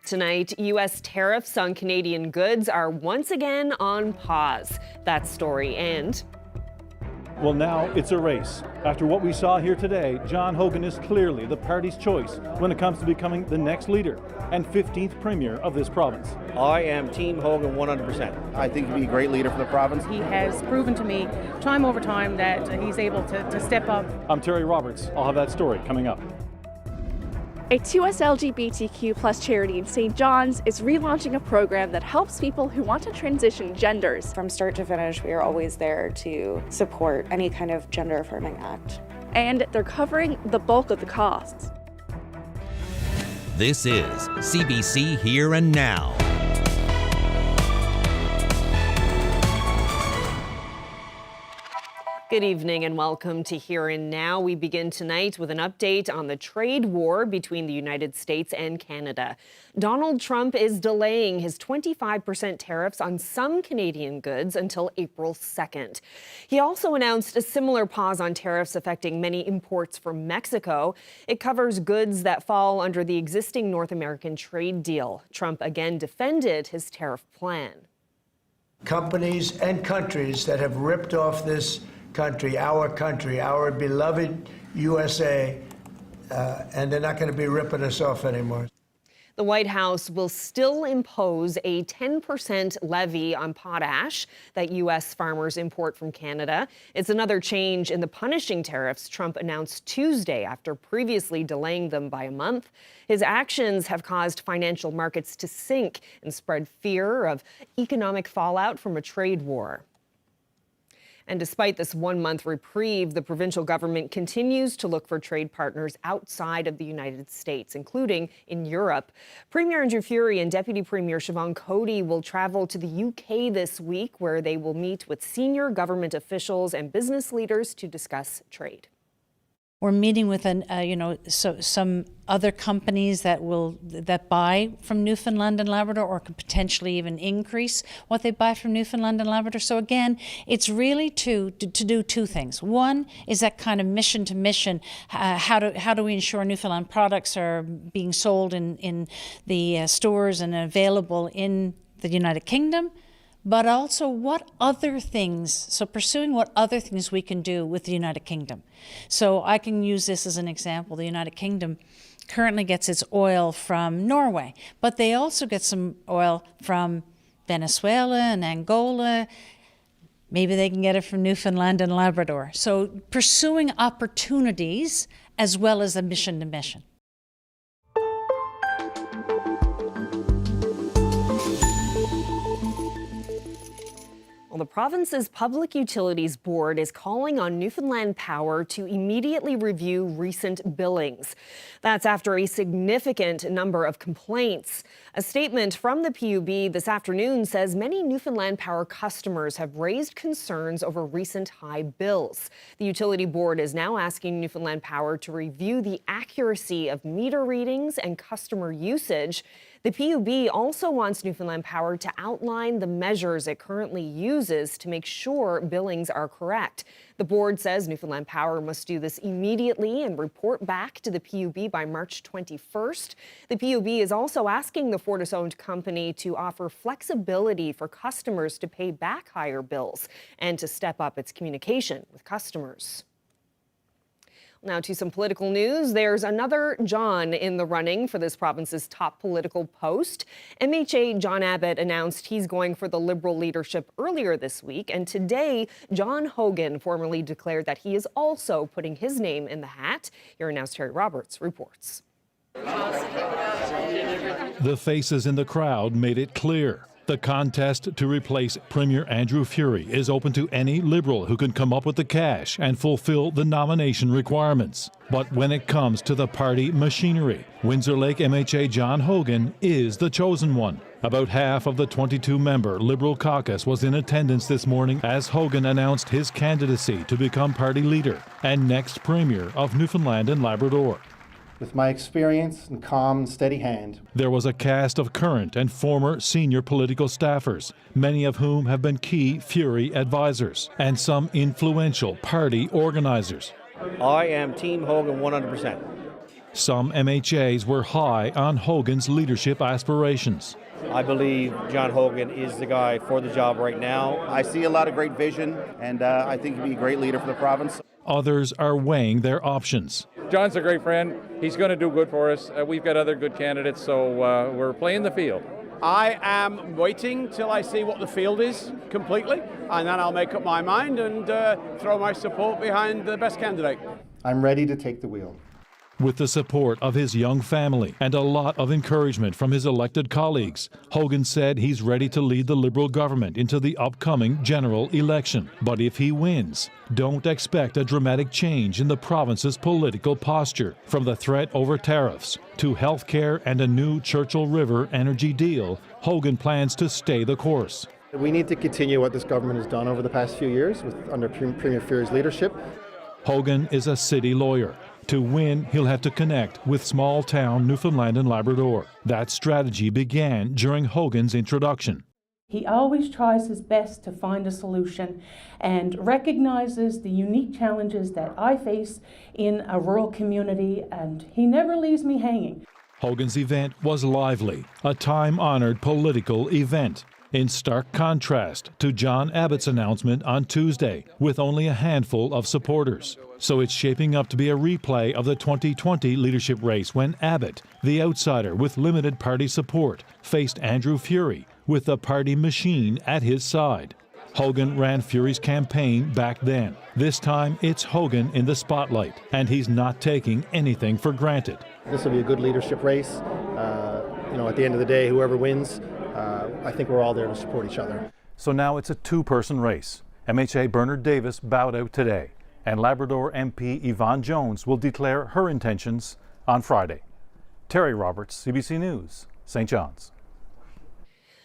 Tonight, U.S. tariffs on Canadian goods are once again on pause. That story and... Well, now it's a race. After what we saw here today, John Hogan is clearly the party's choice when it comes to becoming the next leader and 15th premier of this province. I am Team Hogan 100%. I think he'd be a great leader for the province. He has proven to me time over time that he's able to step up. I'm Terry Roberts. I'll have that story coming up. A 2S LGBTQ+ charity in St. John's is relaunching a program that helps people who want to transition genders. From start to finish, we are always there to support any kind of gender-affirming act. And they're covering the bulk of the costs. This is CBC Here and Now. Good evening and welcome to Here and Now. We begin tonight with an update on the trade war between the United States and Canada. Donald Trump is delaying his 25% tariffs on some Canadian goods until April 2nd. He also announced a similar pause on tariffs affecting many imports from Mexico. It covers goods that fall under the existing North American trade deal. Trump again defended his tariff plan. Companies and countries that have ripped off this country, our beloved USA, and they're not going to be ripping us off anymore. The White House will still impose a 10% levy on potash that U.S. farmers import from Canada. It's another change in the punishing tariffs Trump announced Tuesday after previously delaying them by a month. His actions have caused financial markets to sink and spread fear of economic fallout from a trade war. And despite this one-month reprieve, the provincial government continues to look for trade partners outside of the United States, including in Europe. Premier Andrew Furey and Deputy Premier Siobhan Cody will travel to the UK this week, where they will meet with senior government officials and business leaders to discuss trade. We're meeting with some other companies that buy from Newfoundland and Labrador, or could potentially even increase what they buy from Newfoundland and Labrador. So again, it's really to do two things. One is that kind of mission to mission. How do we ensure Newfoundland products are being sold in the stores and available in the United Kingdom? But also what other things, so pursuing what other things we can do with the United Kingdom. So I can use this as an example. The United Kingdom currently gets its oil from Norway, but they also get some oil from Venezuela and Angola. Maybe they can get it from Newfoundland and Labrador. So pursuing opportunities as well as a mission to mission. Well, the province's Public Utilities Board is calling on Newfoundland Power to immediately review recent billings. That's after a significant number of complaints. A statement from the PUB this afternoon says many Newfoundland Power customers have raised concerns over recent high bills. The Utility Board is now asking Newfoundland Power to review the accuracy of meter readings and customer usage. The PUB also wants Newfoundland Power to outline the measures it currently uses to make sure billings are correct. The board says Newfoundland Power must do this immediately and report back to the PUB by March 21st. The PUB is also asking the Fortis-owned company to offer flexibility for customers to pay back higher bills and to step up its communication with customers. Now to some political news. There's another John in the running for this province's top political post. MHA John Abbott announced he's going for the Liberal leadership earlier this week, and today John Hogan formally declared that he is also putting his name in the hat. Here Now's Terry Roberts reports. The faces in the crowd made it clear. The contest to replace Premier Andrew Furey is open to any Liberal who can come up with the cash and fulfill the nomination requirements. But when it comes to the party machinery, Windsor Lake MHA John Hogan is the chosen one. About half of the 22-member Liberal caucus was in attendance this morning as Hogan announced his candidacy to become party leader and next Premier of Newfoundland and Labrador. With my experience and calm and steady hand. There was a cast of current and former senior political staffers, many of whom have been key Furey advisors, and some influential party organizers. I am Team Hogan 100%. Some MHAs were high on Hogan's leadership aspirations. I believe John Hogan is the guy for the job right now. I see a lot of great vision, and I think he'd be a great leader for the province. Others are weighing their options. John's a great friend. He's going to do good for us. We've got other good candidates, so we're playing the field. I am waiting till I see what the field is completely, and then I'll make up my mind and throw my support behind the best candidate. I'm ready to take the wheel. With the support of his young family and a lot of encouragement from his elected colleagues, Hogan said he's ready to lead the Liberal government into the upcoming general election. But if he wins, don't expect a dramatic change in the province's political posture. From the threat over tariffs to health care and a new Churchill River energy deal, Hogan plans to stay the course. We need to continue what this government has done over the past few years under Premier Fury's leadership. Hogan is a city lawyer. To win, he'll have to connect with small-town Newfoundland and Labrador. That strategy began during Hogan's introduction. He always tries his best to find a solution and recognizes the unique challenges that I face in a rural community, and he never leaves me hanging. Hogan's event was lively, a time-honored political event, in stark contrast to John Abbott's announcement on Tuesday, with only a handful of supporters. So it's shaping up to be a replay of the 2020 leadership race when Abbott, the outsider with limited party support, faced Andrew Fury with the party machine at his side. Hogan ran Fury's campaign back then. This time it's Hogan in the spotlight, and he's not taking anything for granted. This will be a good leadership race. At the end of the day, whoever wins, I think we're all there to support each other. So now it's a two-person race. MHA Bernard Davis bowed out today, and Labrador MP Yvonne Jones will declare her intentions on Friday. Terry Roberts, CBC News, St. John's.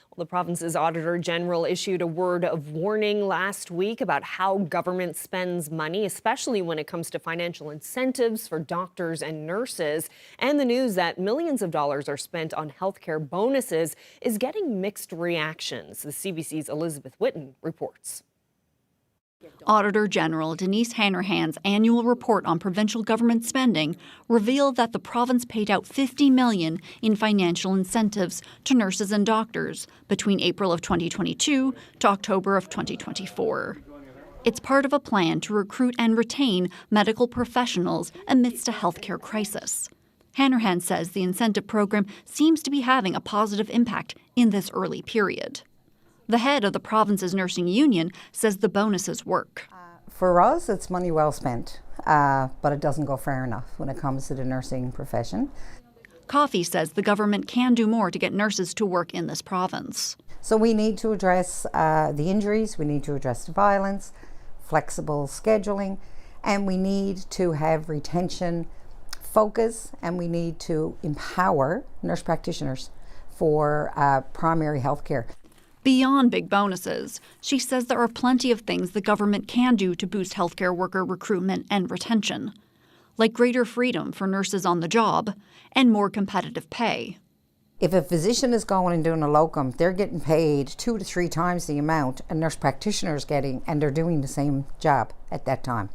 Well, the province's Auditor General issued a word of warning last week about how government spends money, especially when it comes to financial incentives for doctors and nurses. And the news that millions of dollars are spent on healthcare bonuses is getting mixed reactions. The CBC's Elizabeth Whitten reports. Auditor General Denise Hanrahan's annual report on provincial government spending revealed that the province paid out $50 million in financial incentives to nurses and doctors between April of 2022 to October of 2024. It's part of a plan to recruit and retain medical professionals amidst a healthcare crisis. Hanrahan says the incentive program seems to be having a positive impact in this early period. The head of the province's nursing union says the bonuses work. For us, it's money well spent, but it doesn't go far enough when it comes to the nursing profession. Coffey says the government can do more to get nurses to work in this province. So we need to address the injuries, we need to address the violence, flexible scheduling, and we need to have retention focus, and we need to empower nurse practitioners for primary health care. Beyond big bonuses, she says there are plenty of things the government can do to boost healthcare worker recruitment and retention, like greater freedom for nurses on the job and more competitive pay. If a physician is going and doing a locum, they're getting paid 2 to 3 times the amount a nurse practitioner is getting, and they're doing the same job at that time.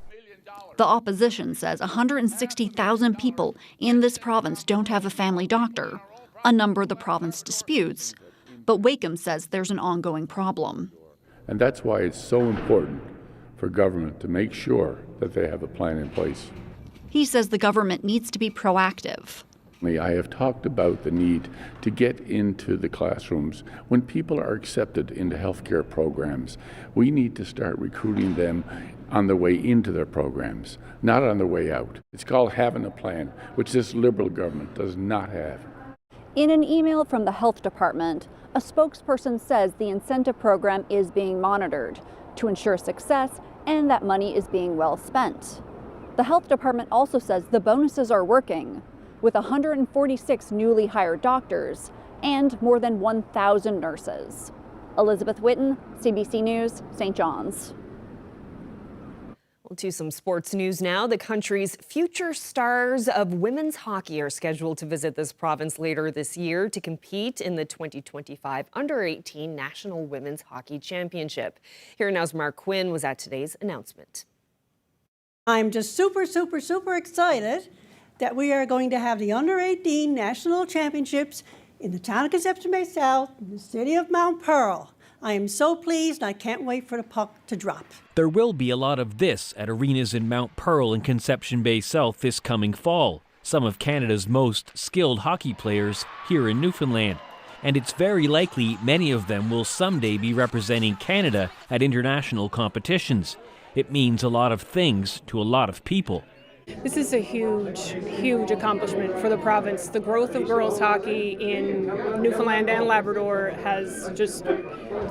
The opposition says 160,000 people in this province don't have a family doctor, a number the province disputes. But Wakeham says there's an ongoing problem. And that's why it's so important for government to make sure that they have a plan in place. He says the government needs to be proactive. I have talked about the need to get into the classrooms. When people are accepted into healthcare programs, we need to start recruiting them on their way into their programs, not on their way out. It's called having a plan, which this Liberal government does not have. In an email from the Health Department, a spokesperson says the incentive program is being monitored to ensure success and that money is being well spent. The Health Department also says the bonuses are working, with 146 newly hired doctors and more than 1,000 nurses. Elizabeth Whitten, CBC News, St. John's. Well, to some sports news now. The country's future stars of women's hockey are scheduled to visit this province later this year to compete in the 2025 Under-18 National Women's Hockey Championship. Here now's Mark Quinn was at today's announcement. I'm just super excited that we are going to have the Under 18 National Championships in the town of Conception Bay South, in the city of Mount Pearl. I am so pleased, and I can't wait for the puck to drop. There will be a lot of this at arenas in Mount Pearl and Conception Bay South this coming fall. Some of Canada's most skilled hockey players here in Newfoundland. And it's very likely many of them will someday be representing Canada at international competitions. It means a lot of things to a lot of people. This is a huge accomplishment for the province. The growth of girls hockey in Newfoundland and Labrador has just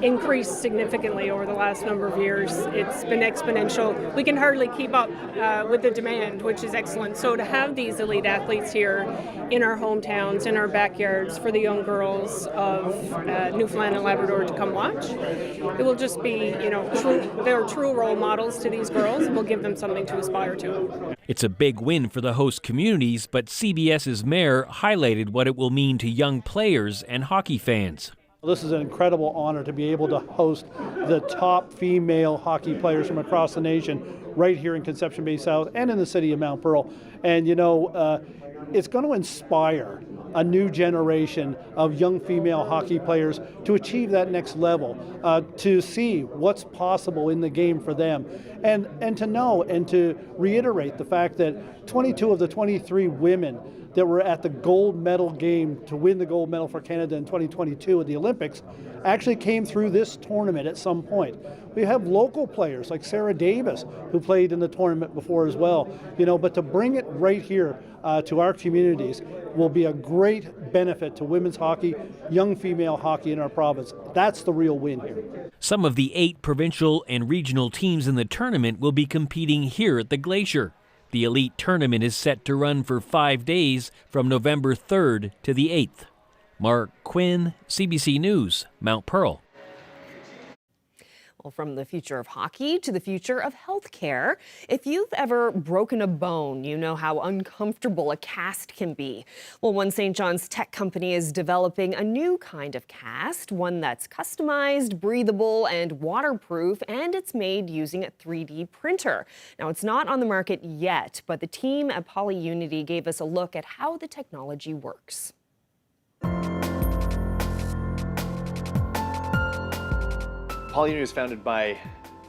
increased significantly over the last number of years. It's been exponential. We can hardly keep up with the demand, which is excellent. So to have these elite athletes here in our hometowns, in our backyards, for the young girls of Newfoundland and Labrador to come watch, it will just be, they're true role models to these girls. We'll give them something to aspire to. It's a big win for the host communities, but CBS's mayor highlighted what it will mean to young players and hockey fans. This is an incredible honor to be able to host the top female hockey players from across the nation right here in Conception Bay South and in the city of Mount Pearl. And it's going to inspire a new generation of young female hockey players to achieve that next level, to see what's possible in the game for them, and to know and to reiterate the fact that 22 of the 23 women that were at the gold medal game to win the gold medal for Canada in 2022 at the Olympics actually came through this tournament at some point. We have local players like Sarah Davis, who played in the tournament before as well. But to bring it right here to our communities will be a great benefit to women's hockey, young female hockey in our province. That's the real win here. Some of the 8 provincial and regional teams in the tournament will be competing here at the Glacier. The elite tournament is set to run for 5 days from November 3rd to the 8th. Mark Quinn, CBC News, Mount Pearl. Well, from the future of hockey to the future of healthcare, if you've ever broken a bone, you know how uncomfortable a cast can be. Well, one St. John's tech company is developing a new kind of cast, one that's customized, breathable, and waterproof, and it's made using a 3D printer. Now, it's not on the market yet, but the team at PolyUnity gave us a look at how the technology works. PolyUnity was founded by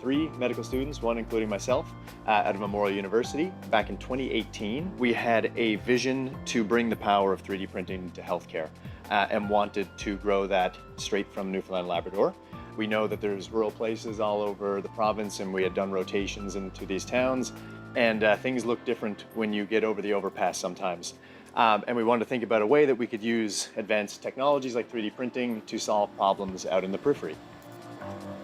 3 medical students, one including myself, out of Memorial University. Back in 2018, we had a vision to bring the power of 3D printing to healthcare and wanted to grow that straight from Newfoundland and Labrador. We know that there's rural places all over the province, and we had done rotations into these towns, and things look different when you get over the overpass sometimes. And we wanted to think about a way that we could use advanced technologies like 3D printing to solve problems out in the periphery.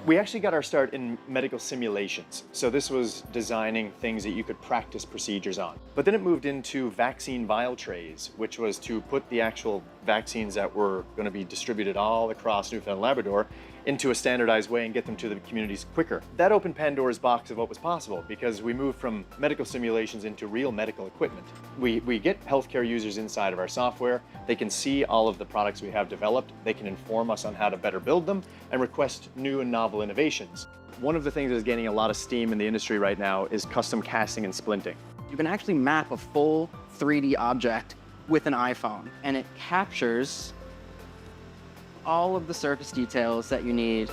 We actually got our start in medical simulations. So this was designing things that you could practice procedures on. But then it moved into vaccine vial trays, which was to put the actual vaccines that were going to be distributed all across Newfoundland and Labrador into a standardized way and get them to the communities quicker. That opened Pandora's box of what was possible because we moved from medical simulations into real medical equipment. We get healthcare users inside of our software. They can see all of the products we have developed. They can inform us on how to better build them and request new and novel innovations. One of the things that is gaining a lot of steam in the industry right now is custom casting and splinting. You can actually map a full 3D object with an iPhone, and it captures all of the surface details that you need.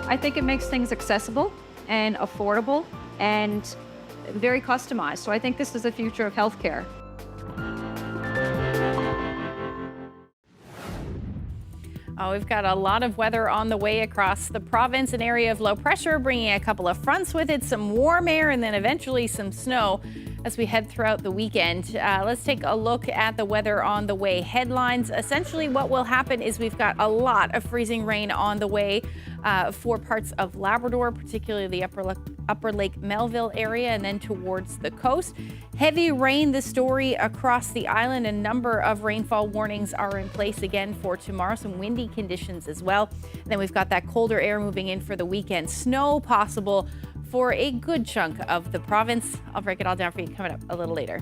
I think it makes things accessible and affordable and very customized. So I think this is the future of healthcare. Oh, we've got a lot of weather on the way across the province, an area of low pressure bringing a couple of fronts with it, some warm air, and then eventually some snow as we head throughout the weekend. Let's take a look at the weather on the way headlines. Essentially, what will happen is we've got a lot of freezing rain on the way for parts of Labrador, particularly the Upper Lake Melville area, and then towards the coast. Heavy rain, the story across the island. A number of rainfall warnings are in place again for tomorrow. Some windy conditions as well. And then we've got that colder air moving in for the weekend. Snow possible for a good chunk of the province. I'll break it all down for you coming up a little later.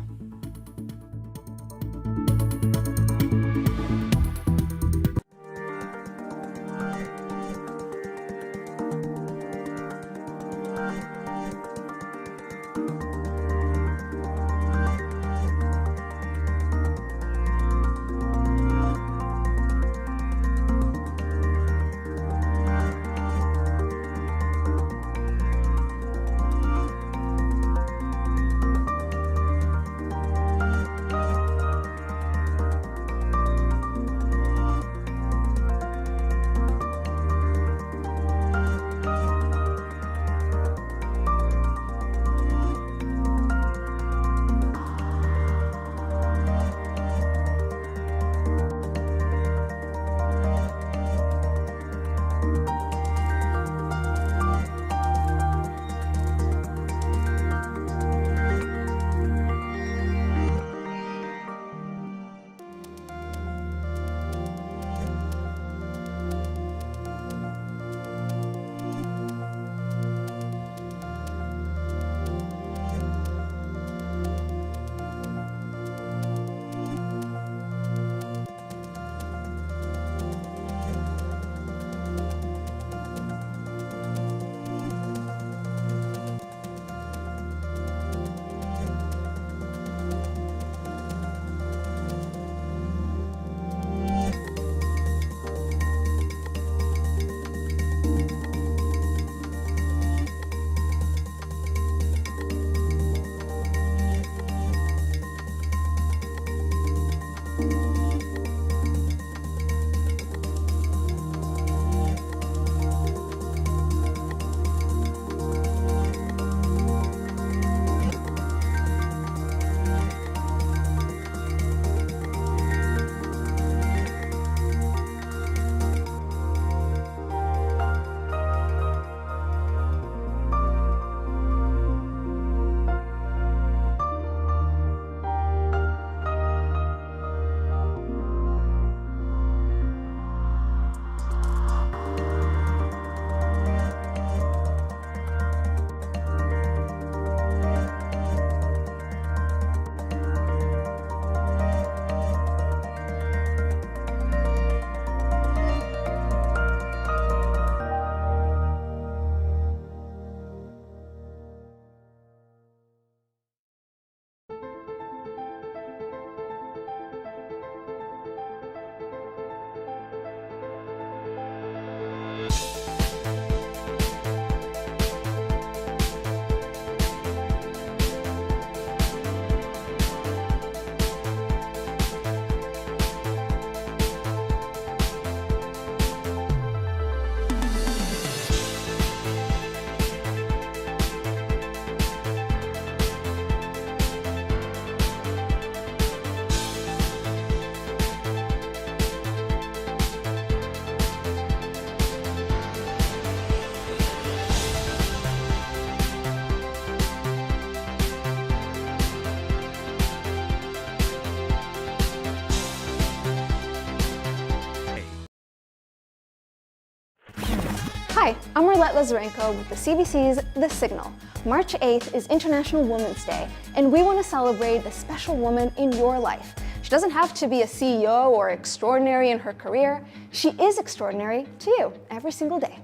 Hi, I'm Arlette Lazarenko with the CBC's The Signal. March 8th is International Women's Day, and we want to celebrate the special woman in your life. She doesn't have to be a CEO or extraordinary in her career. She is extraordinary to you every single day.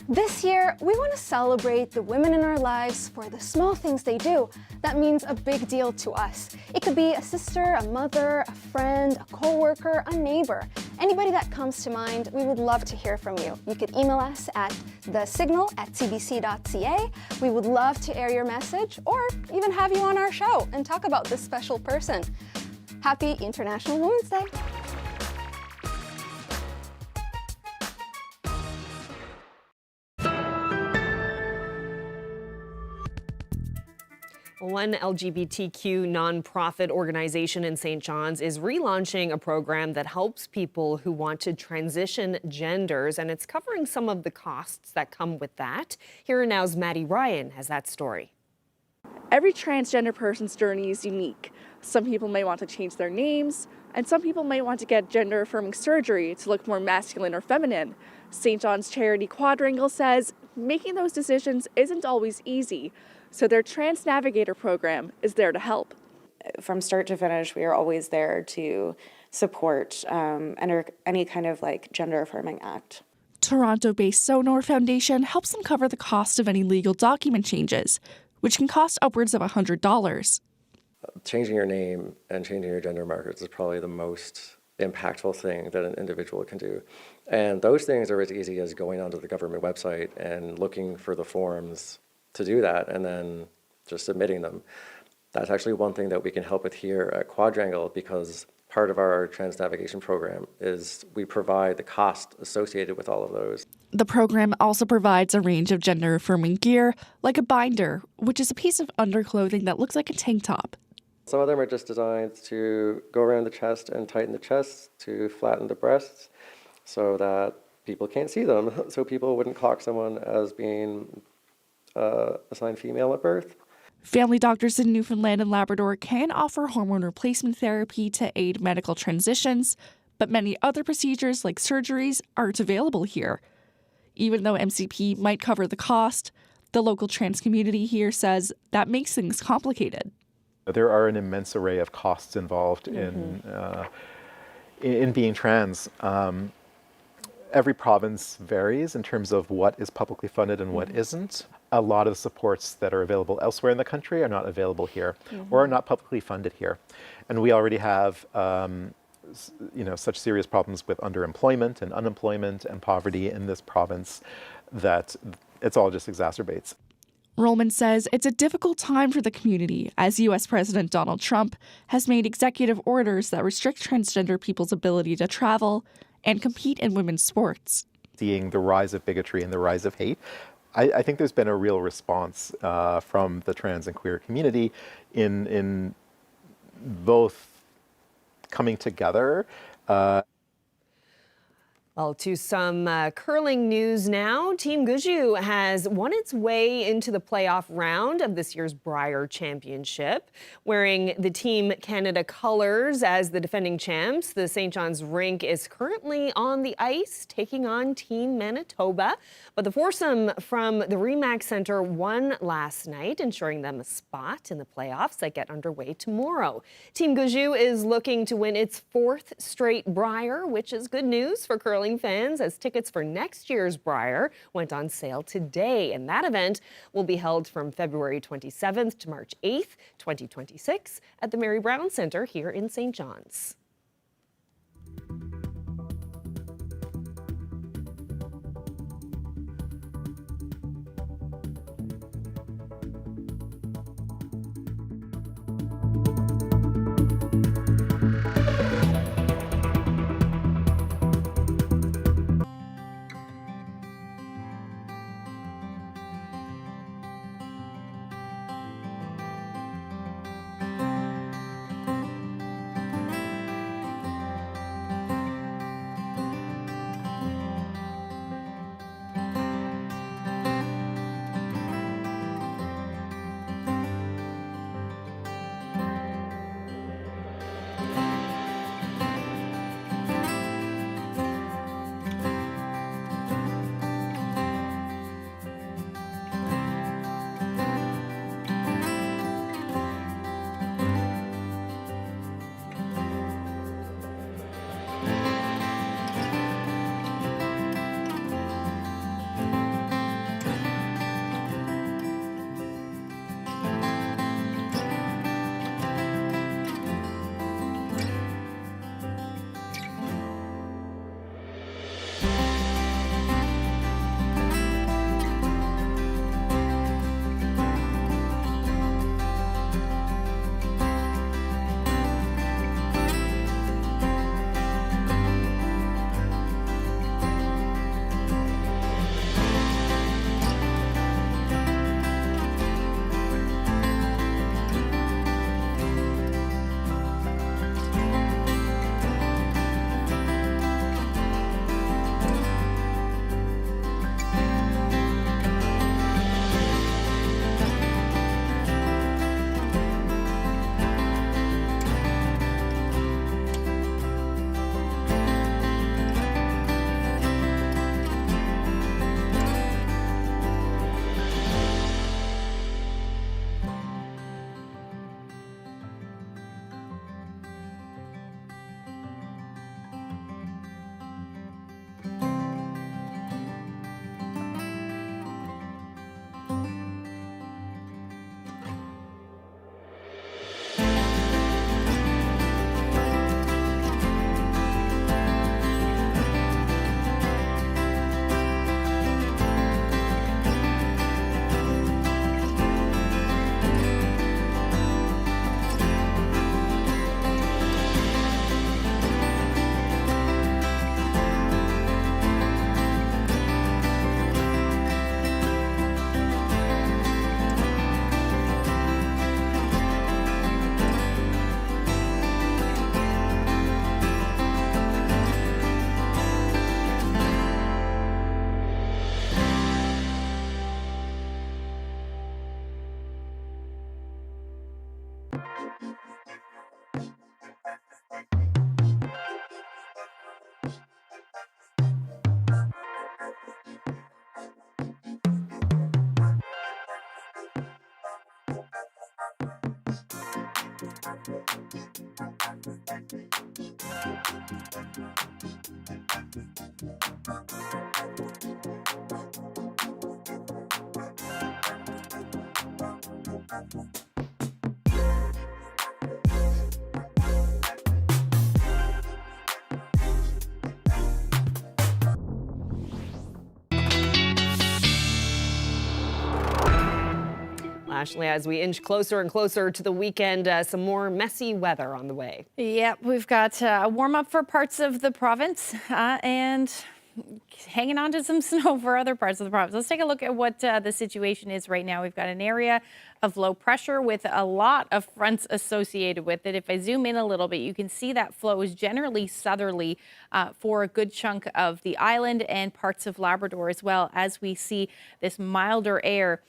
This year, we want to celebrate the women in our lives for the small things they do that means a big deal to us. It could be a sister, a mother, a friend, a coworker, a neighbor. Anybody that comes to mind, we would love to hear from you. You could email us at thesignal@cbc.ca. We would love to air your message or even have you on our show and talk about this special person. Happy International Women's Day. One LGBTQ nonprofit organization in St. John's is relaunching a program that helps people who want to transition genders, and it's covering some of the costs that come with that. Here and Now's Maddie Ryan has that story. Every transgender person's journey is unique. Some people may want to change their names, and some people may want to get gender-affirming surgery to look more masculine or feminine. St. John's charity Quadrangle says making those decisions isn't always easy, so their Trans Navigator program is there to help. From start to finish, we are always there to support any kind of gender-affirming act. Toronto-based Sonor Foundation helps them cover the cost of any legal document changes, which can cost upwards of $100. Changing your name and changing your gender markers is probably the most impactful thing that an individual can do. And those things are as easy as going onto the government website and looking for the forms to do that and then just submitting them. That's actually one thing that we can help with here at Quadrangle, because part of our Trans Navigation program is we provide the cost associated with all of those. The program also provides a range of gender-affirming gear, like a binder, which is a piece of underclothing that looks like a tank top. Some of them are just designed to go around the chest and tighten the chest to flatten the breasts so that people can't see them, so people wouldn't clock someone as being assigned female at birth. Family doctors in Newfoundland and Labrador can offer hormone replacement therapy to aid medical transitions, but many other procedures like surgeries aren't available here. Even though MCP might cover the cost, the local trans community here says that makes things complicated. There are an immense array of costs involved in being trans. Every province varies in terms of what is publicly funded and what isn't. A lot of the supports that are available elsewhere in the country are not available here or are not publicly funded here. And we already have such serious problems with underemployment and unemployment and poverty in this province that it's all just exacerbates. Rollman says it's a difficult time for the community as U.S. President Donald Trump has made executive orders that restrict transgender people's ability to travel and compete in women's sports. Seeing the rise of bigotry and the rise of hate, I think there's been a real response from the trans and queer community in both coming together. Well, to some curling news now. Team Guju has won its way into the playoff round of this year's Brier Championship. Wearing the Team Canada colors as the defending champs, the St. John's rink is currently on the ice taking on Team Manitoba. But the foursome from the Remax Centre won last night, ensuring them a spot in the playoffs that get underway tomorrow. Team Guju is looking to win its fourth straight Brier, which is good news for curling fans, as tickets for next year's Brier went on sale today. And that event will be held from February 27th to March 8th, 2026 at the Mary Brown Centre here in St. John's. Ashley, as we inch closer and closer to the weekend, some more messy weather on the way. Yep, we've got a warm up for parts of the province and hanging on to some snow for other parts of the province. Let's take a look at what the situation is right now. We've got an area of low pressure with a lot of fronts associated with it. If I zoom in a little bit, you can see that flow is generally southerly for a good chunk of the island and parts of Labrador, as well as we see this milder air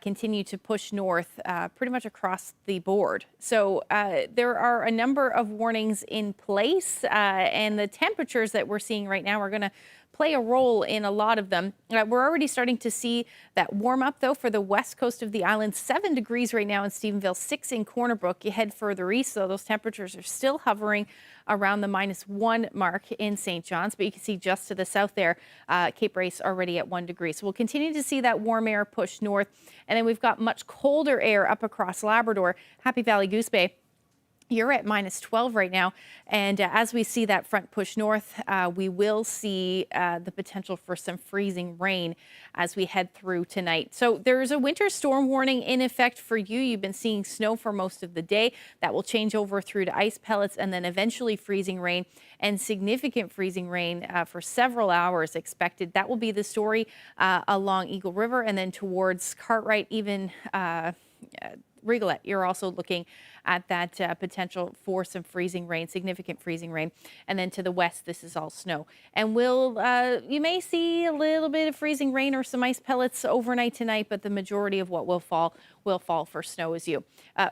continue to push north pretty much across the board. So there are a number of warnings in place, and the temperatures that we're seeing right now are going to play a role in a lot of them. We're already starting to see that warm up, though, for the west coast of the island. 7 degrees right now in Stephenville, 6 in Corner Brook. You head further east, though, those temperatures are still hovering around the -1 mark in St. John's. But you can see just to the south there, Cape Race already at 1 degree. So we'll continue to see that warm air push north. And then we've got much colder air up across Labrador. Happy Valley Goose Bay, you're at -12 right now. And as we see that front push north, we will see the potential for some freezing rain as we head through tonight. So there's a winter storm warning in effect for you. You've been seeing snow for most of the day. That will change over through to ice pellets and then eventually freezing rain and significant freezing rain for several hours expected. That will be the story along Eagle River and then towards Cartwright, even Rigolet. You're also looking at that potential for some freezing rain, significant freezing rain. And then to the west, this is all snow. And you may see a little bit of freezing rain or some ice pellets overnight tonight, but the majority of what will fall for snow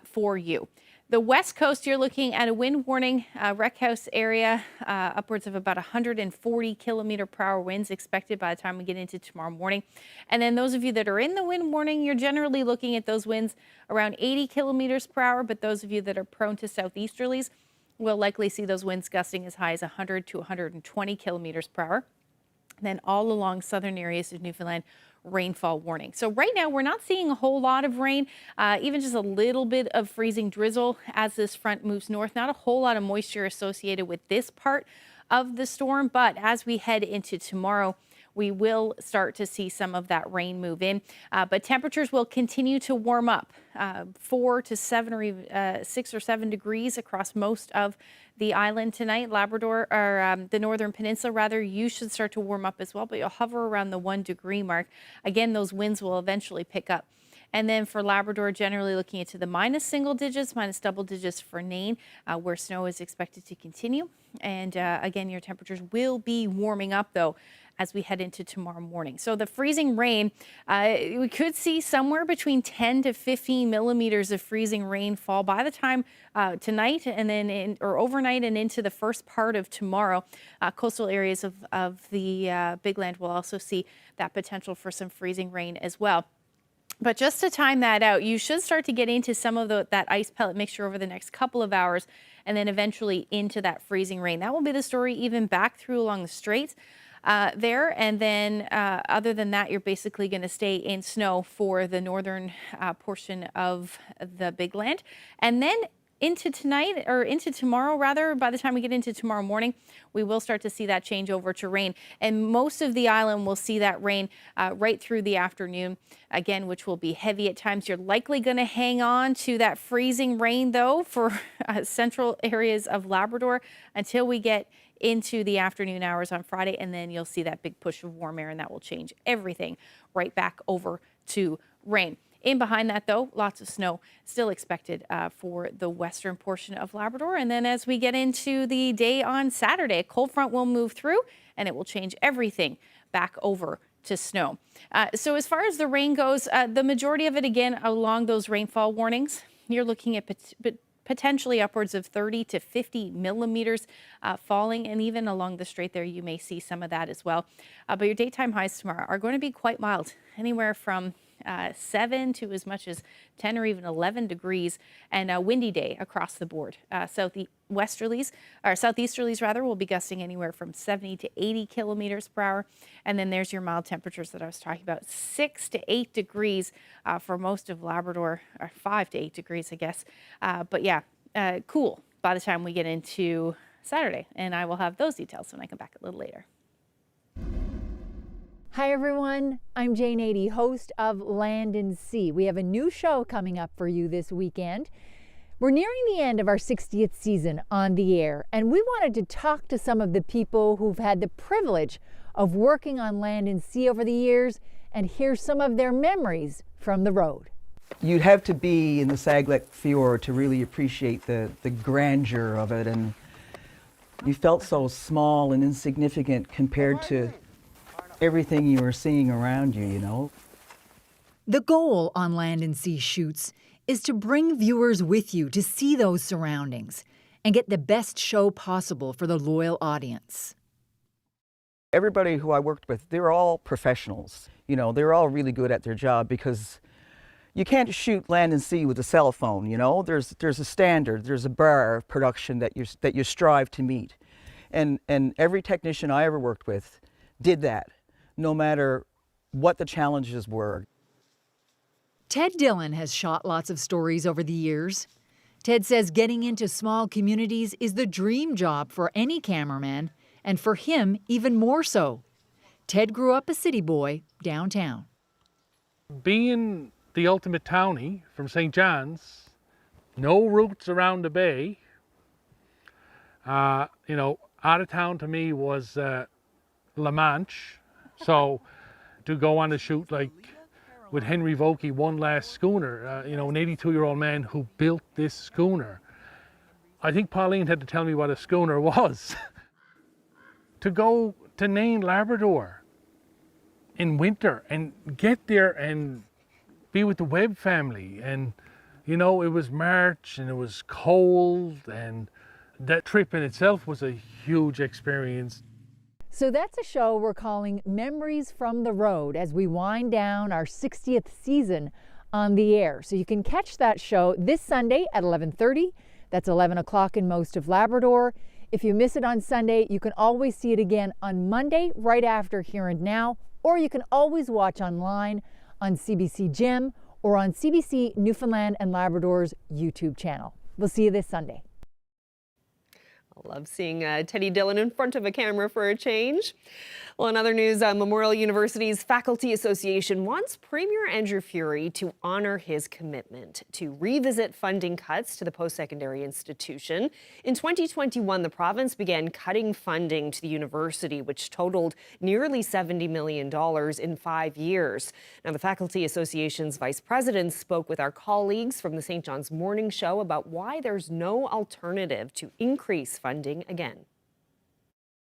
for you. The west coast, you're looking at a wind warning, Wreck House area, upwards of about 140 kilometer per hour winds expected by the time we get into tomorrow morning. And then those of you that are in the wind warning, you're generally looking at those winds around 80 kilometers per hour. But those of you that are prone to southeasterlies will likely see those winds gusting as high as 100 to 120 kilometers per hour. And then all along southern areas of Newfoundland, rainfall warning. So right now we're not seeing a whole lot of rain, even just a little bit of freezing drizzle as this front moves north. Not a whole lot of moisture associated with this part of the storm, but as we head into tomorrow, we will start to see some of that rain move in. But temperatures will continue to warm up 4 to 7 or even 6 or 7 degrees across most of the island tonight. Labrador, or the northern peninsula rather, you should start to warm up as well, but you'll hover around the 1 degree mark. Again, those winds will eventually pick up. And then for Labrador, generally looking into the minus single digits, minus double digits for Nain, where snow is expected to continue. And again, your temperatures will be warming up, though, as we head into tomorrow morning. So the freezing rain, we could see somewhere between 10 to 15 millimeters of freezing rain fall by the time tonight and then overnight and into the first part of tomorrow. Coastal areas of the Big Land will also see that potential for some freezing rain as well. But just to time that out, you should start to get into some of that ice pellet mixture over the next couple of hours and then eventually into that freezing rain. That will be the story even back through along the straits there. And then other than that, you're basically going to stay in snow for the northern portion of the Big Land. And then into tonight, or into tomorrow rather, by the time we get into tomorrow morning, we will start to see that change over to rain. And most of the island will see that rain right through the afternoon, again, which will be heavy at times. You're likely going to hang on to that freezing rain, though, for central areas of Labrador until we get into the afternoon hours on Friday, and then you'll see that big push of warm air, and that will change everything right back over to rain. In behind that, though, lots of snow still expected for the western portion of Labrador. And then as we get into the day on Saturday, a cold front will move through and it will change everything back over to snow. So as far as the rain goes, the majority of it, again, along those rainfall warnings, you're looking at potentially upwards of 30 to 50 millimeters falling, and even along the strait there, you may see some of that as well. But your daytime highs tomorrow are going to be quite mild, anywhere from 7 to as much as 10 or even 11 degrees, and a windy day across the board. Southeasterlies will be gusting anywhere from 70 to 80 kilometers per hour. And then there's your mild temperatures that I was talking about, 6 to 8 degrees for most of Labrador, or 5 to 8 degrees, I guess. But yeah, cool by the time we get into Saturday. And I will have those details when I come back a little later. Hi everyone, I'm Jane Adey, host of Land and Sea. We have a new show coming up for you this weekend. We're nearing the end of our 60th season on the air, and we wanted to talk to some of the people who've had the privilege of working on Land and Sea over the years and hear some of their memories from the road. You'd have to be in the Saglek Fjord to really appreciate the grandeur of it, and you felt so small and insignificant compared to everything you were seeing around you, you know. The goal on Land and Sea shoots is to bring viewers with you to see those surroundings and get the best show possible for the loyal audience. Everybody who I worked with, they're all professionals. You know, they're all really good at their job because you can't shoot Land and Sea with a cell phone, you know. There's a standard, there's a bar of production that you strive to meet. And every technician I ever worked with did that, no matter what the challenges were. Ted Dillon has shot lots of stories over the years. Ted says getting into small communities is the dream job for any cameraman, and for him, even more so. Ted grew up a city boy downtown. Being the ultimate townie from St. John's, no roots around the bay, you know, out of town to me was La Manche. So to go on a shoot like with Henry Vokey, One Last Schooner, you know, an 82-year-old man who built this schooner. I think Pauline had to tell me what a schooner was. To go to Nain, Labrador in winter and get there and be with the Webb family. And, you know, it was March and it was cold, and that trip in itself was a huge experience. So that's a show we're calling Memories from the Road as we wind down our 60th season on the air. So you can catch that show this Sunday at 11:30. That's 11 o'clock in most of Labrador. If you miss it on Sunday, you can always see it again on Monday right after Here and Now, or you can always watch online on CBC Gem or on CBC Newfoundland and Labrador's YouTube channel. We'll see you this Sunday. I love seeing Teddy Dillon in front of a camera for a change. Well, in other news, Memorial University's Faculty Association wants Premier Andrew Furey to honor his commitment to revisit funding cuts to the post-secondary institution. In 2021, the province began cutting funding to the university, which totaled nearly $70 million in 5 years. Now, the Faculty Association's vice president spoke with our colleagues from the St. John's Morning Show about why there's no alternative to increase funding again.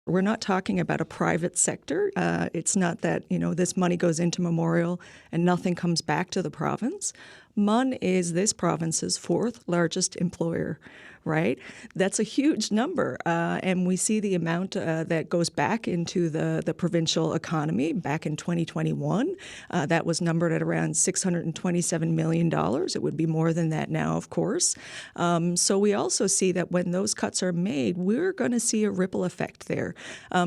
We're not talking about a private sector. It's not that, you know, this money goes into Memorial and nothing comes back to the province. MUN is this province's 4th largest employer, right? That's a huge number. And we see the amount that goes back into the provincial economy back in 2021. That was numbered at around $627 million. It would be more than that now, of course. So we also see that when those cuts are made, we're going to see a ripple effect there.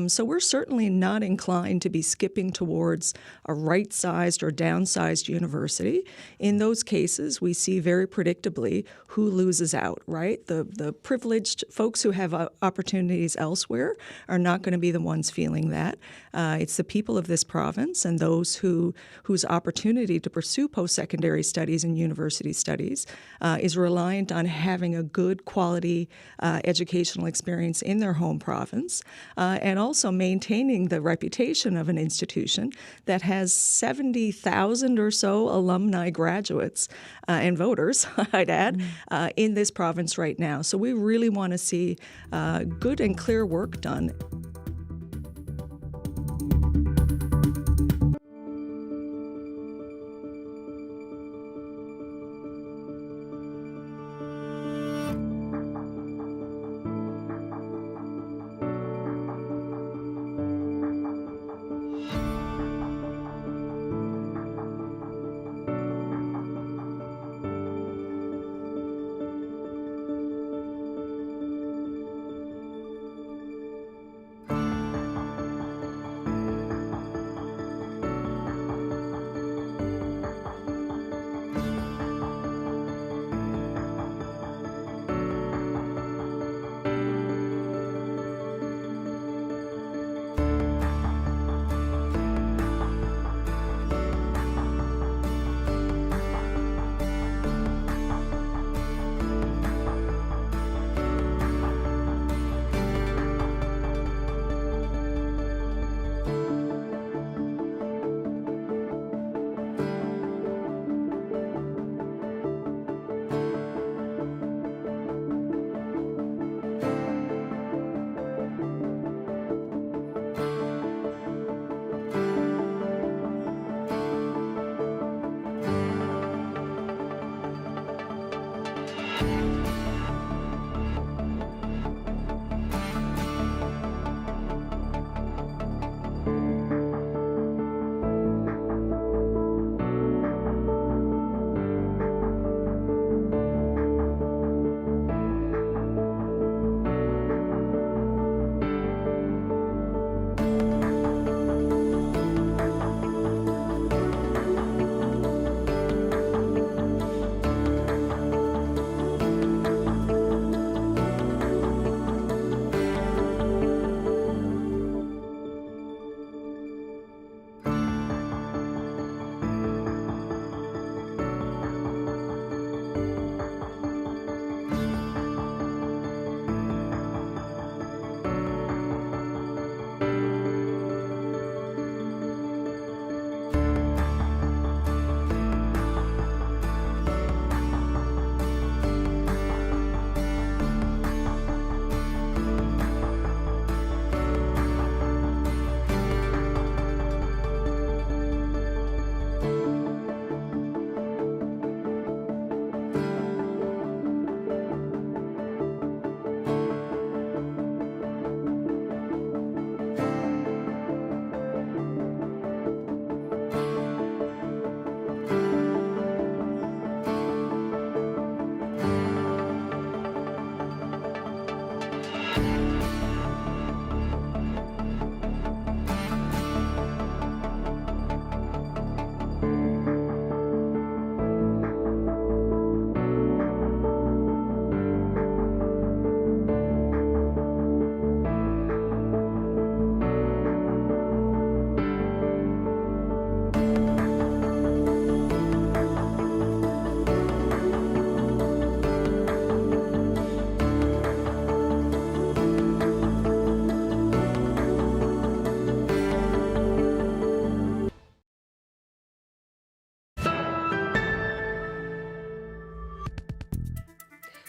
So we're certainly not inclined to be skipping towards a right-sized or downsized university. In those cases, we see very predictably who loses out, right? The privileged folks who have opportunities elsewhere are not going to be the ones feeling that. It's the people of this province and those whose opportunity to pursue post-secondary studies and university studies is reliant on having a good quality educational experience in their home province, and also maintaining the reputation of an institution that has 70,000 or so alumni graduates and voters, I'd add, in this province right now. So we really want to see good and clear work done.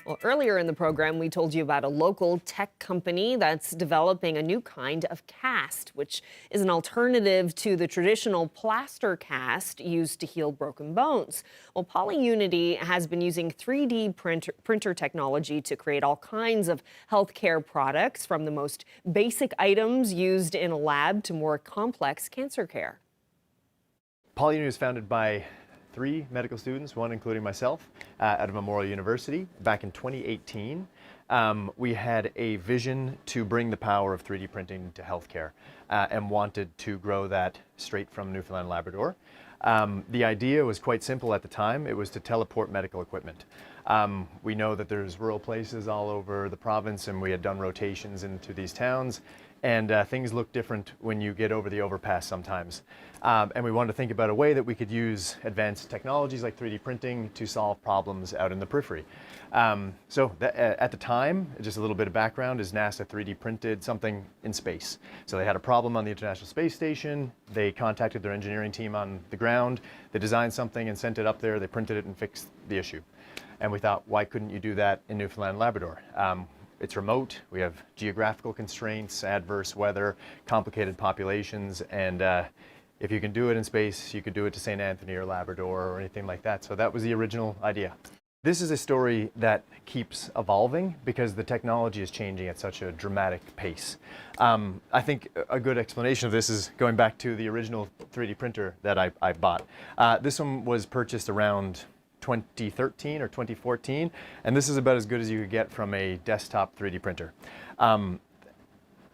Well, earlier in the program, we told you about a local tech company that's developing a new kind of cast, which is an alternative to the traditional plaster cast used to heal broken bones. Well, Polyunity has been using 3D printer technology to create all kinds of healthcare products, from the most basic items used in a lab to more complex cancer care. Polyunity was founded by 3 medical students, one including myself, out of Memorial University back in 2018. We had a vision to bring the power of 3D printing to healthcare and wanted to grow that straight from Newfoundland and Labrador. The idea was quite simple at the time. It was to teleport medical equipment. We know that there's rural places all over the province, and we had done rotations into these towns, and things look different when you get over the overpass sometimes. And we wanted to think about a way that we could use advanced technologies like 3D printing to solve problems out in the periphery. At the time, just a little bit of background, is NASA 3D printed something in space. So they had a problem on the International Space Station. They contacted their engineering team on the ground. They designed something and sent it up there. They printed it and fixed the issue. And we thought, why couldn't you do that in Newfoundland and Labrador? It's remote, we have geographical constraints, adverse weather, complicated populations, and if you can do it in space, you could do it to St. Anthony or Labrador or anything like that. So that was the original idea. This is a story that keeps evolving because the technology is changing at such a dramatic pace. I think a good explanation of this is going back to the original 3D printer that I bought. This one was purchased around 2013 or 2014, and this is about as good as you could get from a desktop 3D printer.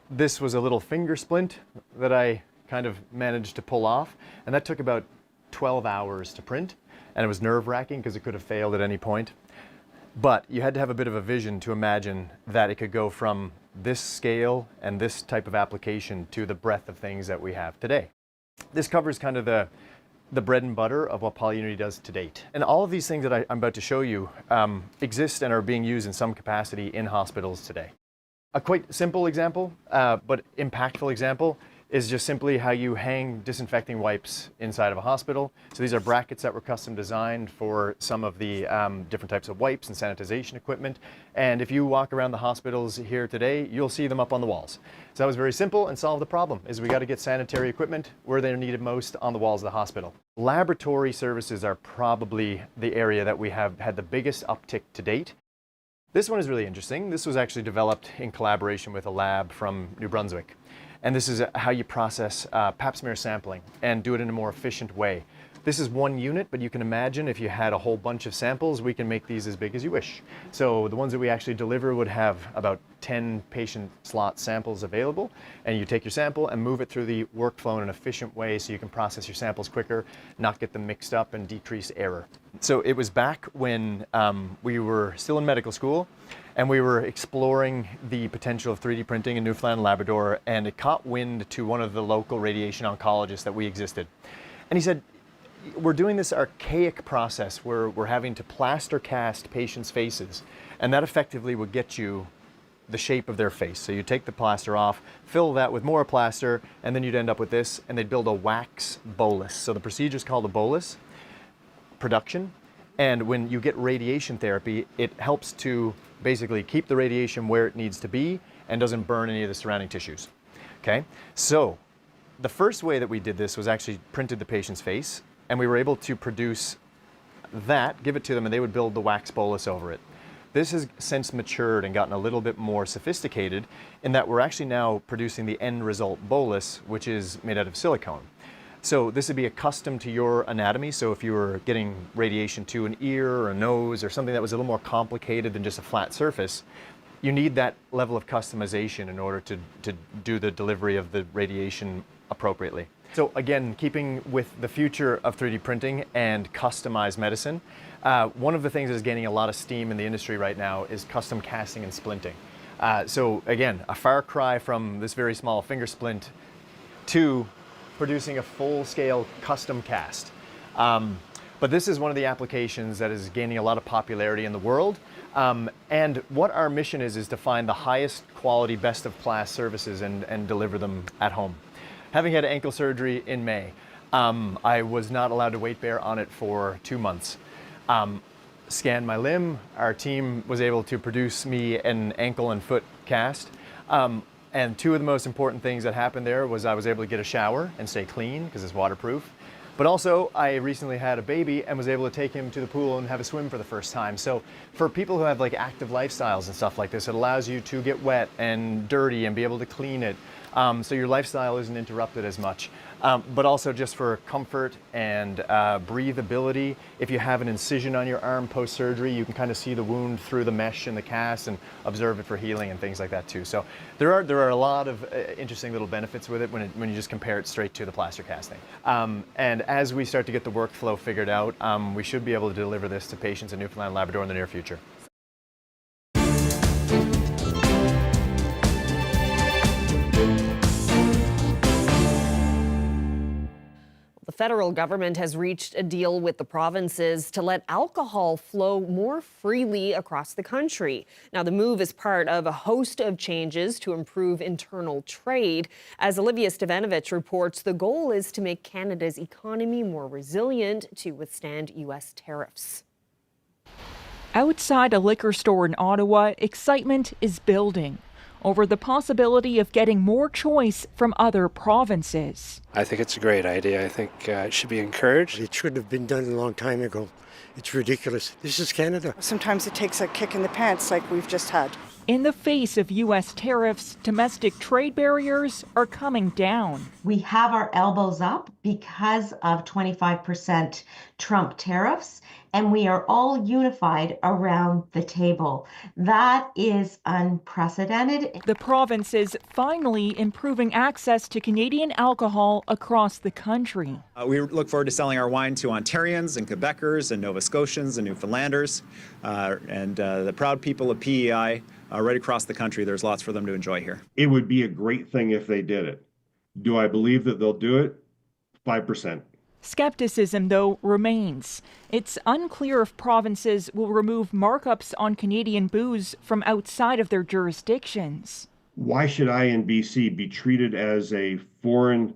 This was a little finger splint that I kind of managed to pull off, and that took about 12 hours to print, and it was nerve-wracking because it could have failed at any point. But you had to have a bit of a vision to imagine that it could go from this scale and this type of application to the breadth of things that we have today. This covers kind of the bread and butter of what Polyunity does to date. And all of these things that I'm about to show you exist and are being used in some capacity in hospitals today. A quite simple example, but impactful example, is just simply how you hang disinfecting wipes inside of a hospital. So these are brackets that were custom designed for some of the different types of wipes and sanitization equipment. And if you walk around the hospitals here today, you'll see them up on the walls. So that was very simple and solved the problem, is we got to get sanitary equipment where they're needed most, on the walls of the hospital. Laboratory services are probably the area that we have had the biggest uptick to date. This one is really interesting. This was actually developed in collaboration with a lab from New Brunswick. And this is how you process pap smear sampling and do it in a more efficient way. This is one unit, but you can imagine if you had a whole bunch of samples, we can make these as big as you wish. So the ones that we actually deliver would have about 10 patient slot samples available, and you take your sample and move it through the workflow in an efficient way so you can process your samples quicker, not get them mixed up, and decrease error. So it was back when we were still in medical school, and we were exploring the potential of 3D printing in Newfoundland and Labrador, and it caught wind to one of the local radiation oncologists that we existed. And he said, we're doing this archaic process where we're having to plaster cast patients' faces, and that effectively would get you the shape of their face. So you take the plaster off, fill that with more plaster, and then you'd end up with this, and they'd build a wax bolus. So the procedure is called a bolus production, and when you get radiation therapy, it helps to basically keep the radiation where it needs to be and doesn't burn any of the surrounding tissues. Okay, so the first way that we did this was actually printed the patient's face, and we were able to produce that, give it to them, and they would build the wax bolus over it. This has since matured and gotten a little bit more sophisticated in that we're actually now producing the end result bolus, which is made out of silicone. So this would be accustomed to your anatomy. So if you were getting radiation to an ear or a nose or something that was a little more complicated than just a flat surface, you need that level of customization in order to do the delivery of the radiation appropriately. So again, keeping with the future of 3D printing and customized medicine, one of the things that is gaining a lot of steam in the industry right now is custom casting and splinting. So again, a far cry from this very small finger splint to producing a full-scale custom cast. But this is one of the applications that is gaining a lot of popularity in the world. And what our mission is to find the highest quality, best of class services and deliver them at home. Having had ankle surgery in May, I was not allowed to weight bear on it for 2 months. scanned my limb. Our team was able to produce me an ankle and foot cast. And two of the most important things that happened there was I was able to get a shower and stay clean because it's waterproof. But also, I recently had a baby and was able to take him to the pool and have a swim for the first time. So for people who have like active lifestyles and stuff like this, it allows you to get wet and dirty and be able to clean it. So your lifestyle isn't interrupted as much. But also just for comfort and breathability. If you have an incision on your arm post-surgery, you can kind of see the wound through the mesh in the cast and observe it for healing and things like that too. So there are a lot of interesting little benefits with it when you just compare it straight to the plaster casting. And as we start to get the workflow figured out, we should be able to deliver this to patients in Newfoundland and Labrador in the near future. The federal government has reached a deal with the provinces to let alcohol flow more freely across the country. Now, the move is part of a host of changes to improve internal trade. As Olivia Stevanovich reports, the goal is to make Canada's economy more resilient to withstand U.S. tariffs. Outside a liquor store in Ottawa, excitement is building over the possibility of getting more choice from other provinces. I think it's a great idea. I think it should be encouraged. It should have been done a long time ago. It's ridiculous. This is Canada. Sometimes it takes a kick in the pants like we've just had. In the face of U.S. tariffs, domestic trade barriers are coming down. We have our elbows up because of 25% Trump tariffs, and we are all unified around the table. That is unprecedented. The province is finally improving access to Canadian alcohol across the country. We look forward to selling our wine to Ontarians and Quebecers and Nova Scotians and Newfoundlanders and the proud people of PEI right across the country. There's lots for them to enjoy here. It would be a great thing if they did it. Do I believe that they'll do it? 5%. Skepticism, though, remains. It's unclear if provinces will remove markups on Canadian booze from outside of their jurisdictions. Why should I in BC be treated as a foreign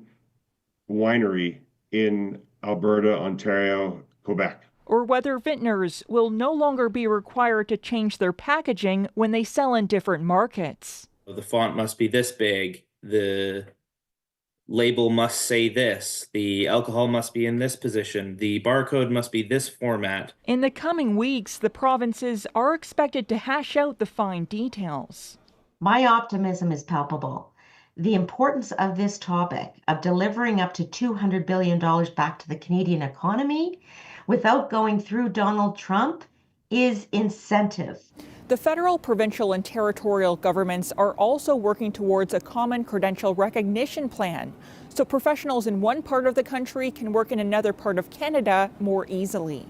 winery in Alberta, Ontario, Quebec? Or whether vintners will no longer be required to change their packaging when they sell in different markets. The font must be this big, the label must say this, the alcohol must be in this position, the barcode must be this format. In the coming weeks, the provinces are expected to hash out the fine details. My optimism is palpable. The importance of this topic of delivering up to $200 billion back to the Canadian economy without going through Donald Trump is incentive. The federal, provincial, and territorial governments are also working towards a common credential recognition plan, so professionals in one part of the country can work in another part of Canada more easily.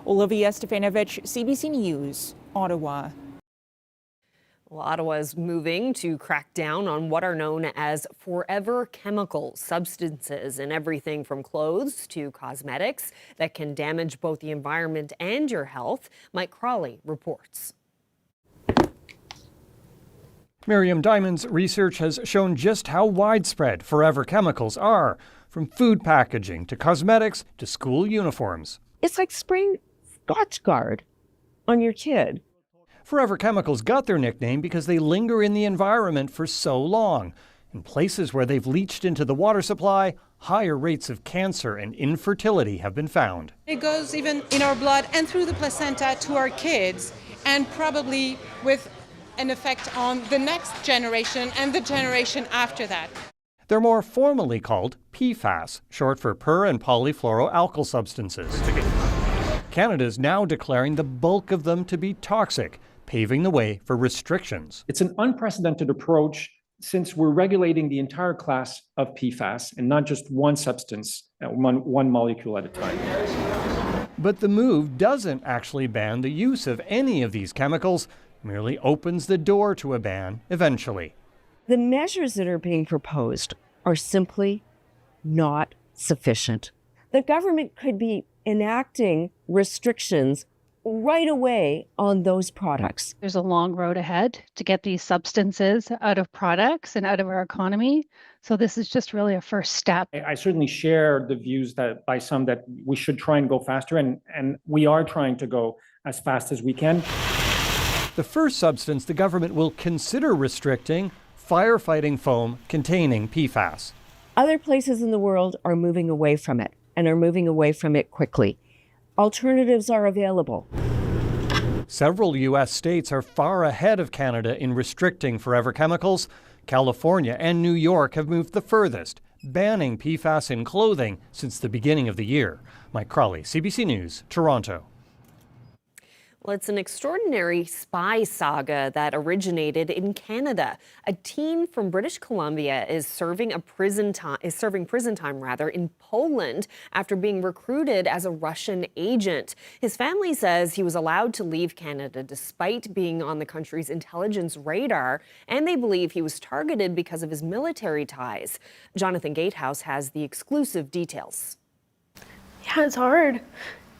Olivia Stevanovich, CBC News, Ottawa. Well, Ottawa is moving to crack down on what are known as forever chemicals, substances in everything from clothes to cosmetics that can damage both the environment and your health. Mike Crawley reports. Miriam Diamond's research has shown just how widespread forever chemicals are, from food packaging to cosmetics to school uniforms. It's like spraying Scotchgard on your kid. Forever chemicals got their nickname because they linger in the environment for so long. In places where they've leached into the water supply, higher rates of cancer and infertility have been found. It goes even in our blood and through the placenta to our kids, and probably with an effect on the next generation and the generation after that. They're more formally called PFAS, short for per- and polyfluoroalkyl substances. Canada is now declaring the bulk of them to be toxic, paving the way for restrictions. It's an unprecedented approach since we're regulating the entire class of PFAS and not just one substance, one molecule at a time. But the move doesn't actually ban the use of any of these chemicals, merely opens the door to a ban eventually. The measures that are being proposed are simply not sufficient. The government could be enacting restrictions right away on those products. There's a long road ahead to get these substances out of products and out of our economy. So this is just really a first step. I certainly share the views that by some that we should try and go faster, and we are trying to go as fast as we can. The first substance the government will consider restricting, firefighting foam containing PFAS. Other places in the world are moving away from it and are moving away from it quickly. Alternatives are available. Several U.S. states are far ahead of Canada in restricting forever chemicals. California and New York have moved the furthest, banning PFAS in clothing since the beginning of the year. Mike Crawley, CBC News, Toronto. Well, it's an extraordinary spy saga that originated in Canada. A teen from British Columbia is serving prison time in Poland after being recruited as a Russian agent. His family says he was allowed to leave Canada despite being on the country's intelligence radar, and they believe he was targeted because of his military ties. Jonathan Gatehouse has the exclusive details. Yeah, it's hard.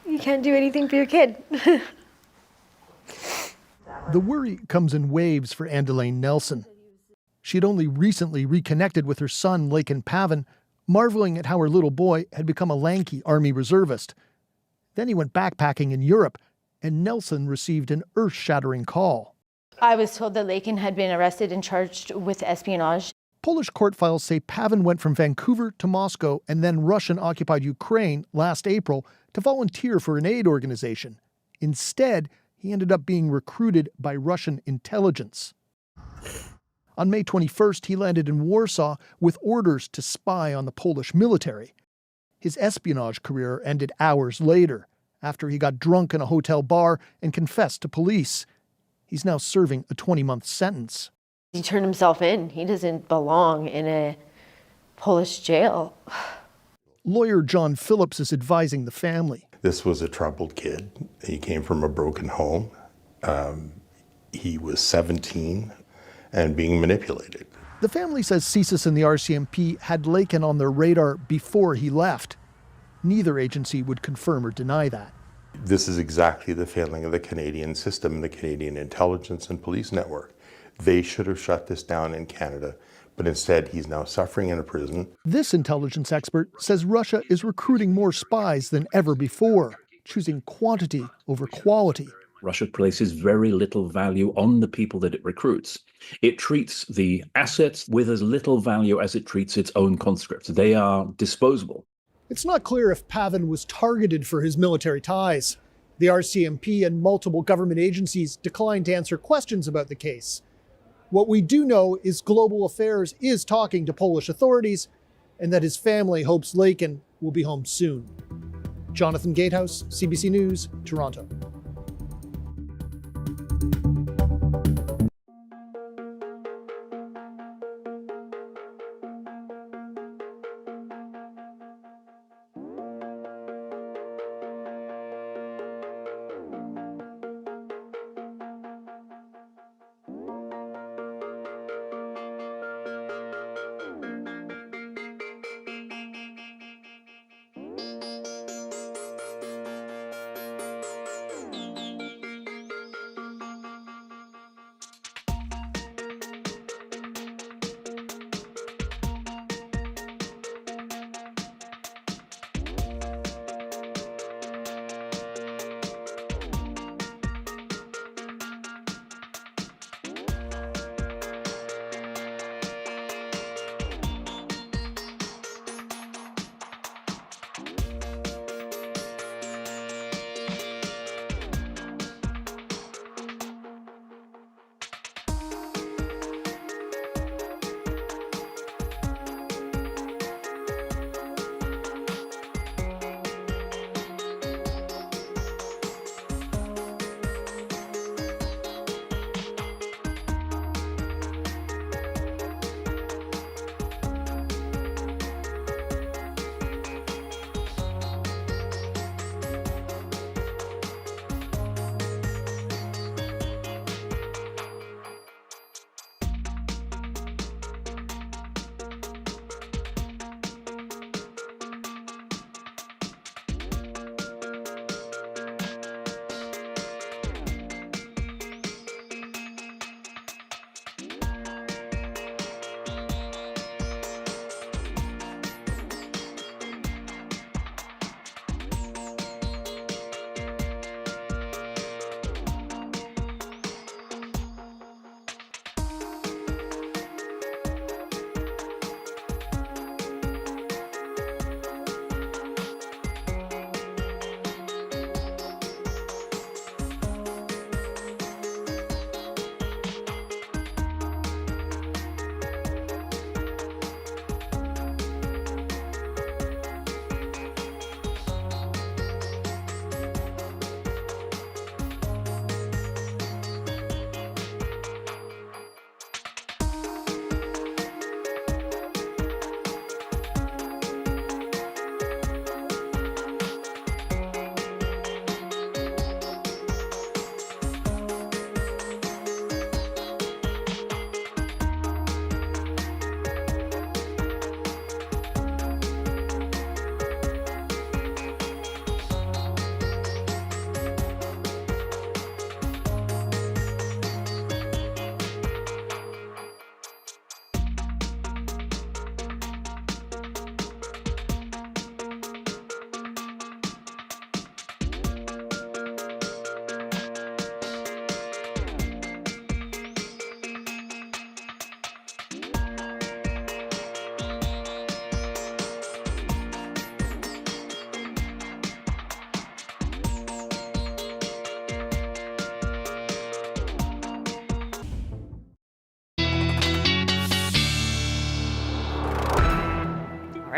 You can't do anything for your kid. The worry comes in waves for Andelaine Nelson. She'd only recently reconnected with her son, Laken Pavin, marveling at how her little boy had become a lanky Army reservist. Then he went backpacking in Europe, and Nelson received an earth-shattering call. I was told that Laken had been arrested and charged with espionage. Polish court files say Pavin went from Vancouver to Moscow and then Russian-occupied Ukraine last April to volunteer for an aid organization. Instead, he ended up being recruited by Russian intelligence. On May 21st, he landed in Warsaw with orders to spy on the Polish military. His espionage career ended hours later, after he got drunk in a hotel bar and confessed to police. He's now serving a 20-month sentence. He turned himself in. He doesn't belong in a Polish jail. Lawyer John Phillips is advising the family. This was a troubled kid. He came from a broken home. He was 17 and being manipulated. The family says CSIS and the RCMP had Laken on their radar before he left. Neither agency would confirm or deny that. This is exactly the failing of the Canadian system, the Canadian intelligence and police network. They should have shut this down in Canada, but instead he's now suffering in a prison. This intelligence expert says Russia is recruiting more spies than ever before, choosing quantity over quality. Russia places very little value on the people that it recruits. It treats the assets with as little value as it treats its own conscripts. They are disposable. It's not clear if Pavin was targeted for his military ties. The RCMP and multiple government agencies declined to answer questions about the case. What we do know is Global Affairs is talking to Polish authorities and that his family hopes Laken will be home soon. Jonathan Gatehouse, CBC News, Toronto.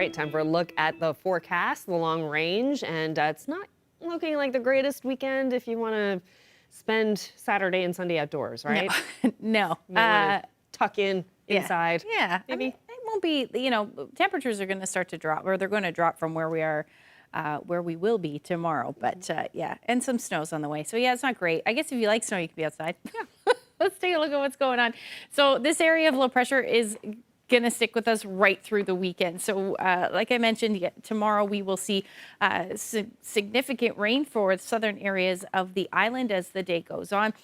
right, time for a look at the forecast, the long range, and it's not looking like the greatest weekend if you want to spend Saturday and Sunday outdoors, right? No. You wanna tuck in inside. Yeah. I mean, it won't be, temperatures are going to start to drop, or they're going to drop from where we are, where we will be tomorrow. But yeah, and some snow's on the way. So yeah, it's not great. I guess if you like snow, you can be outside. Yeah. Let's take a look at what's going on. So this area of low pressure is going to stick with us right through the weekend. So like I mentioned, tomorrow we will see significant rain for southern areas of the island as the day goes on.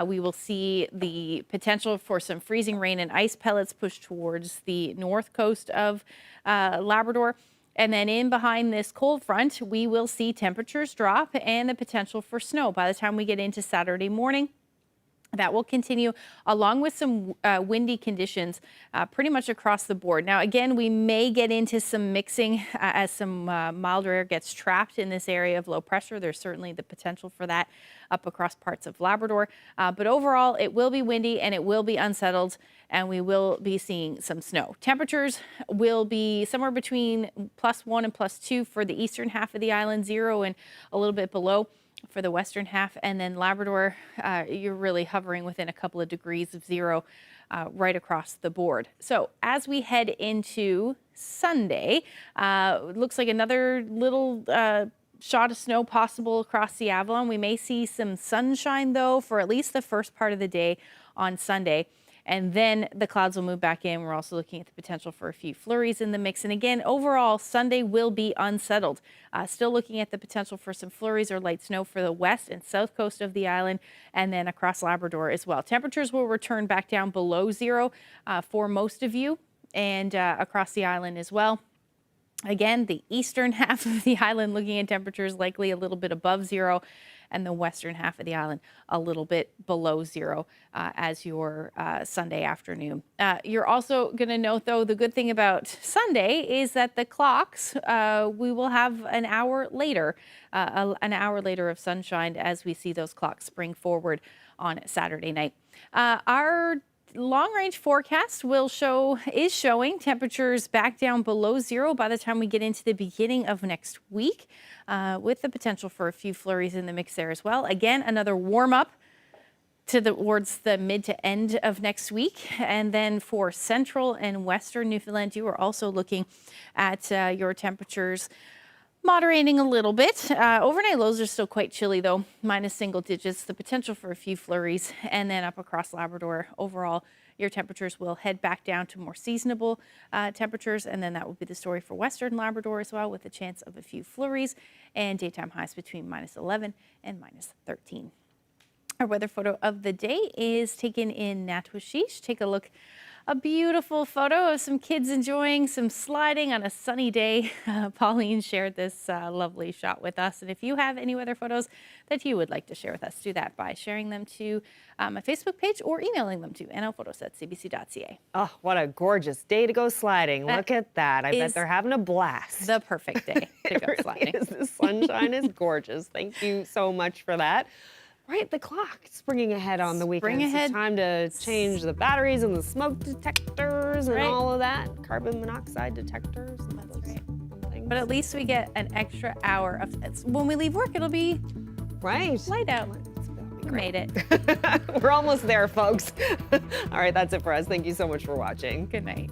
We will see the potential for some freezing rain and ice pellets push towards the north coast of Labrador. And then in behind this cold front, we will see temperatures drop and the potential for snow by the time we get into Saturday morning. That will continue along with some windy conditions pretty much across the board. Now, again, we may get into some mixing as some milder air gets trapped in this area of low pressure. There's certainly the potential for that up across parts of Labrador. But overall, it will be windy and it will be unsettled, and we will be seeing some snow. Temperatures will be somewhere between +1 and +2 for the eastern half of the island, 0 and a little bit below for the western half, and then Labrador, you're really hovering within a couple of degrees of 0 right across the board. So as we head into Sunday, looks like another little shot of snow possible across the Avalon. We may see some sunshine though for at least the first part of the day on Sunday. And then the clouds will move back in. We're also looking at the potential for a few flurries in the mix. And again, overall, Sunday will be unsettled. Still looking at the potential for some flurries or light snow for the west and south coast of the island, and then across Labrador as well. Temperatures will return back down below 0 for most of you, and across the island as well. Again, the eastern half of the island looking at temperatures likely a little bit above 0. And the western half of the island a little bit below 0 as your Sunday afternoon. You're also going to note, though, the good thing about Sunday is that the clocks, we will have an hour later of sunshine as we see those clocks spring forward on Saturday night. Our long-range forecast is showing temperatures back down below 0 by the time we get into the beginning of next week, with the potential for a few flurries in the mix there as well. Again, another warm-up towards the mid to end of next week. And then for central and western Newfoundland, you are also looking at your temperatures moderating a little bit. Overnight lows are still quite chilly, though, minus single digits, the potential for a few flurries. And then up across Labrador, overall, your temperatures will head back down to more seasonable temperatures. And then that will be the story for western Labrador as well, with a chance of a few flurries and daytime highs between -11 and -13. Our weather photo of the day is taken in Natwashish. Take a look. A beautiful photo of some kids enjoying some sliding on a sunny day. Pauline shared this lovely shot with us. And if you have any weather photos that you would like to share with us, do that by sharing them to my Facebook page or emailing them to nlphotos@cbc.ca. Oh, what a gorgeous day to go sliding. Look at that. I bet they're having a blast. The perfect day to go sliding. The sunshine is gorgeous. Thank you so much for that. Right, the clock springing ahead on the weekend. It's time to change the batteries and the smoke detectors and all of that. Carbon monoxide detectors. And that's right. But at least we get an extra hour of when we leave work, it'll be light out. We made it. We're almost there, folks. All right, that's it for us. Thank you so much for watching. Good night.